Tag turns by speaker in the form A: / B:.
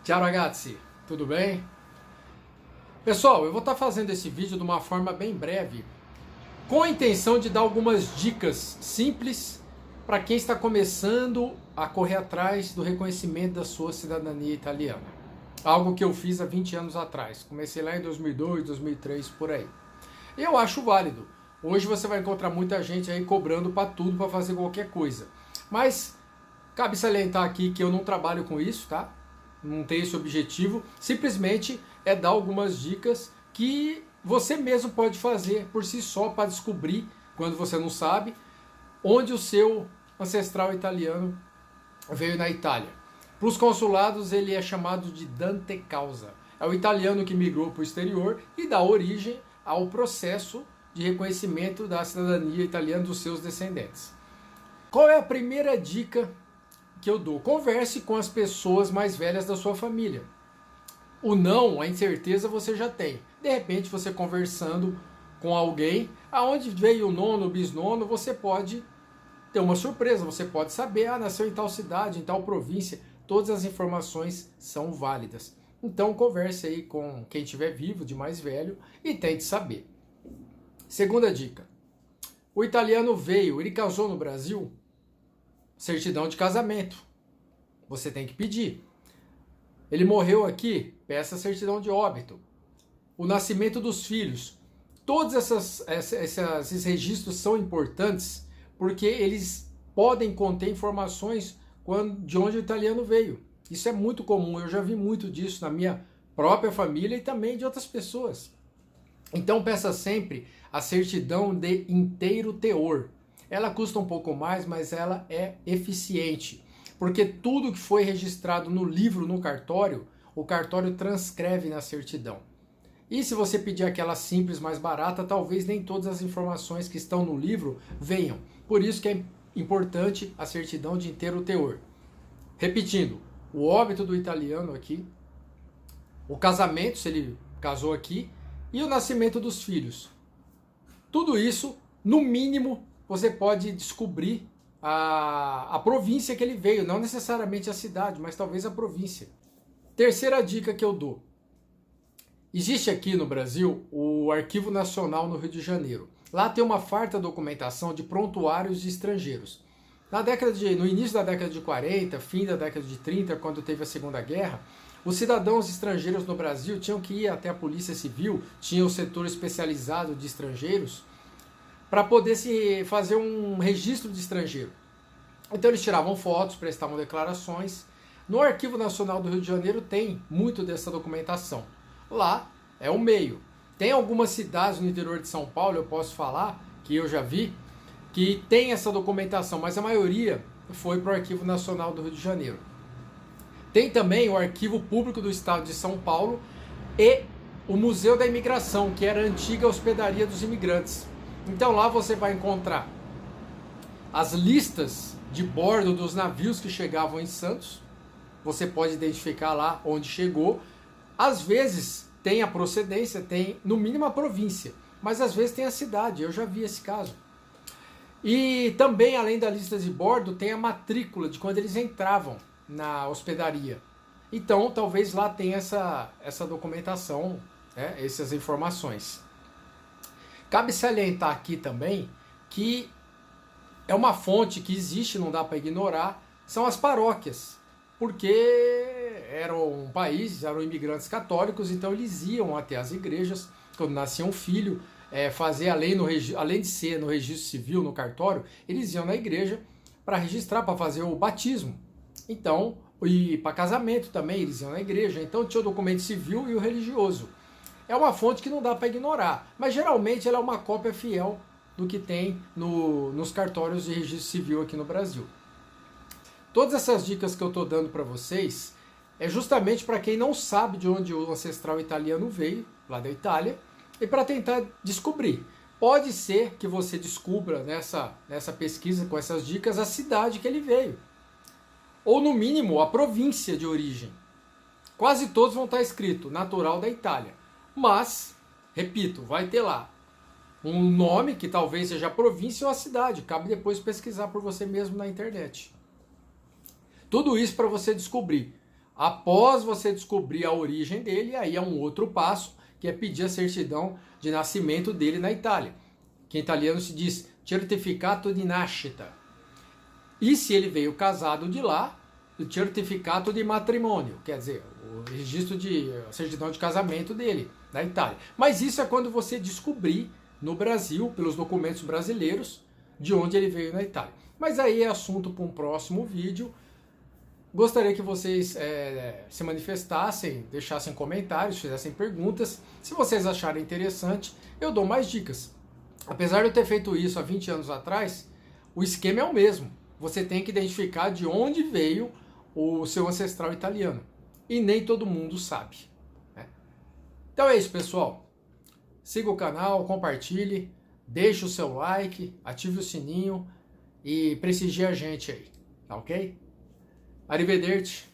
A: Ciao ragazzi, tudo bem? Pessoal, eu vou estar fazendo esse vídeo de uma forma bem breve, com a intenção de dar algumas dicas simples para quem está começando a correr atrás do reconhecimento da sua cidadania italiana. Algo que eu fiz há 20 anos atrás, comecei lá em 2002, 2003, por aí. E eu acho válido. Hoje você vai encontrar muita gente aí cobrando para tudo, para fazer qualquer coisa. Mas cabe salientar aqui que eu não trabalho com isso, tá? Não tem esse objetivo, simplesmente é dar algumas dicas que você mesmo pode fazer por si só para descobrir, quando você não sabe, onde o seu ancestral italiano veio na Itália. Para os consulados ele é chamado de Dante Causa. É o italiano que migrou para o exterior e dá origem ao processo de reconhecimento da cidadania italiana dos seus descendentes. Qual é a primeira dica que eu dou? Converse com as pessoas mais velhas da sua família. O não, a incerteza você já tem. De repente você conversando com alguém, aonde veio o nono, o bisnono, você pode ter uma surpresa, você pode saber, nasceu em tal cidade, em tal província, todas as informações são válidas. Então converse aí com quem estiver vivo, de mais velho, e tente saber. Segunda dica, o italiano veio, ele casou no Brasil? Certidão de casamento, você tem que pedir. Ele morreu aqui? Peça certidão de óbito. O nascimento dos filhos. Todos esses registros são importantes porque eles podem conter informações de onde o italiano veio. Isso é muito comum, eu já vi muito disso na minha própria família e também de outras pessoas. Então peça sempre a certidão de inteiro teor. Ela custa um pouco mais, mas ela é eficiente. Porque tudo que foi registrado no livro, no cartório, o cartório transcreve na certidão. E se você pedir aquela simples mais barata, talvez nem todas as informações que estão no livro venham. Por isso que é importante a certidão de inteiro teor. Repetindo, o óbito do italiano aqui, o casamento, se ele casou aqui, e o nascimento dos filhos. Tudo isso, no mínimo, você pode descobrir a província que ele veio, não necessariamente a cidade, mas talvez a província. Terceira dica que eu dou. Existe aqui no Brasil o Arquivo Nacional no Rio de Janeiro. Lá tem uma farta documentação de prontuários de estrangeiros. No início da década de 40, fim da década de 30, quando teve a Segunda Guerra, os cidadãos estrangeiros no Brasil tinham que ir até a Polícia Civil, tinha o setor especializado de estrangeiros, para poder se fazer um registro de estrangeiro. Então eles tiravam fotos, prestavam declarações. No Arquivo Nacional do Rio de Janeiro tem muito dessa documentação. Lá é o meio. Tem algumas cidades no interior de São Paulo, eu posso falar, que eu já vi, que tem essa documentação, mas a maioria foi para o Arquivo Nacional do Rio de Janeiro. Tem também o Arquivo Público do Estado de São Paulo e o Museu da Imigração, que era a antiga hospedaria dos imigrantes. Então lá você vai encontrar as listas de bordo dos navios que chegavam em Santos. Você pode identificar lá onde chegou. Às vezes tem a procedência, tem no mínimo a província, mas às vezes tem a cidade, eu já vi esse caso. E também, além da lista de bordo, tem a matrícula de quando eles entravam na hospedaria. Então talvez lá tenha essa documentação, né, essas informações. Cabe salientar aqui também que é uma fonte que existe, não dá para ignorar, são as paróquias, porque eram eram imigrantes católicos, então eles iam até as igrejas, quando nascia um filho, fazer além de ser no registro civil, no cartório, eles iam na igreja para registrar, para fazer o batismo. Então, e para casamento também, eles iam na igreja, então tinha o documento civil e o religioso. É uma fonte que não dá para ignorar, mas geralmente ela é uma cópia fiel do que tem nos cartórios de registro civil aqui no Brasil. Todas essas dicas que eu estou dando para vocês é justamente para quem não sabe de onde o ancestral italiano veio, lá da Itália, e para tentar descobrir. Pode ser que você descubra nessa pesquisa com essas dicas a cidade que ele veio, ou no mínimo a província de origem. Quase todos vão estar escrito natural da Itália. Mas, repito, vai ter lá um nome que talvez seja a província ou a cidade. Cabe depois pesquisar por você mesmo na internet. Tudo isso para você descobrir Após você descobrir a origem dele, aí é um outro passo, que é pedir a certidão de nascimento dele na Itália, que em italiano se diz certificato di nascita. E se ele veio casado de lá, o certificato de matrimônio, quer dizer, o registro de a certidão de casamento dele na Itália. Mas isso é quando você descobrir no Brasil, pelos documentos brasileiros, de onde ele veio na Itália. Mas aí é assunto para um próximo vídeo. Gostaria que vocês se manifestassem, deixassem comentários, fizessem perguntas. Se vocês acharem interessante, eu dou mais dicas. Apesar de eu ter feito isso há 20 anos atrás, o esquema é o mesmo. Você tem que identificar de onde veio o seu ancestral italiano. E nem todo mundo sabe, né? Então é isso, pessoal. Siga o canal, compartilhe, deixe o seu like, ative o sininho e prestigie a gente aí, tá ok? Arrivederci.